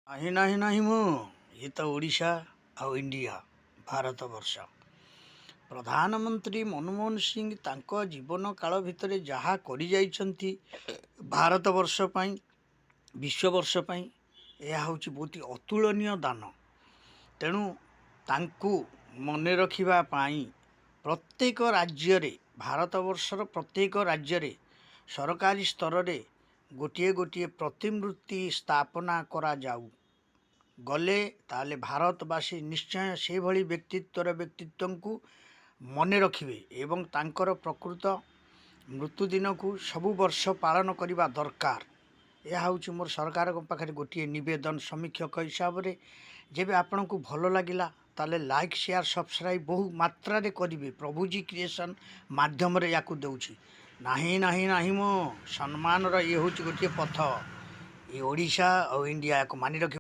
ନାହିଁ ନାହିଁ ନାହିଁ ମୁଁ ଇଏ ତ ଓଡ଼ିଶା ଆଉ ଇଣ୍ଡିଆ ଭାରତ ବର୍ଷ। ପ୍ରଧାନମନ୍ତ୍ରୀ ମନମୋହନ ସିଂ ତାଙ୍କ ଜୀବନ କାଳ ଭିତରେ ଯାହା କରିଯାଇଛନ୍ତି ଭାରତବର୍ଷ ପାଇଁ, ବିଶ୍ୱବର୍ଷ ପାଇଁ, ଏହା ହେଉଛି ବହୁତ ଅତୁଳନୀୟ ଦାନ। ତେଣୁ ତାଙ୍କୁ ମନେ ରଖିବା ପାଇଁ ପ୍ରତ୍ୟେକ ରାଜ୍ୟରେ, ଭାରତବର୍ଷର ପ୍ରତ୍ୟେକ ରାଜ୍ୟରେ ସରକାରୀ ସ୍ତରରେ ଗୋଟିଏ ଗୋଟିଏ ପ୍ରତିମୂର୍ତ୍ତି ସ୍ଥାପନା କରାଯାଉ। ଗଲେ ତାହେଲେ ଭାରତବାସୀ ନିଶ୍ଚୟ ସେଭଳି ବ୍ୟକ୍ତିତ୍ୱଙ୍କୁ ମନେ ରଖିବେ ଏବଂ ତାଙ୍କର ପ୍ରକୃତ ମୃତ୍ୟୁ ଦିନକୁ ସବୁ ବର୍ଷ ପାଳନ କରିବା ଦରକାର। ଏହା ହେଉଛି ମୋର ସରକାରଙ୍କ ପାଖରେ ଗୋଟିଏ ନିବେଦନ ସମୀକ୍ଷକ ହିସାବରେ। ଯେବେ ଆପଣଙ୍କୁ ଭଲ ଲାଗିଲା ତାହେଲେ ଲାଇକ୍, ସେୟାର, ସବସ୍କ୍ରାଇବ୍ ବହୁ ମାତ୍ରାରେ କରିବେ। ପ୍ରଭୁଜୀ କ୍ରିଏସନ୍ ମାଧ୍ୟମରେ ୟାକୁ ଦେଉଛି। ନାହିଁ ନାହିଁ ନାହିଁ ମୁଁ ସମ୍ମାନର ଇଏ ହେଉଛି ଗୋଟିଏ ପଥ। ଏ ଓଡ଼ିଶା ଆଉ ଇଣ୍ଡିଆ ୟାକୁ ମାନି ରଖିବେ।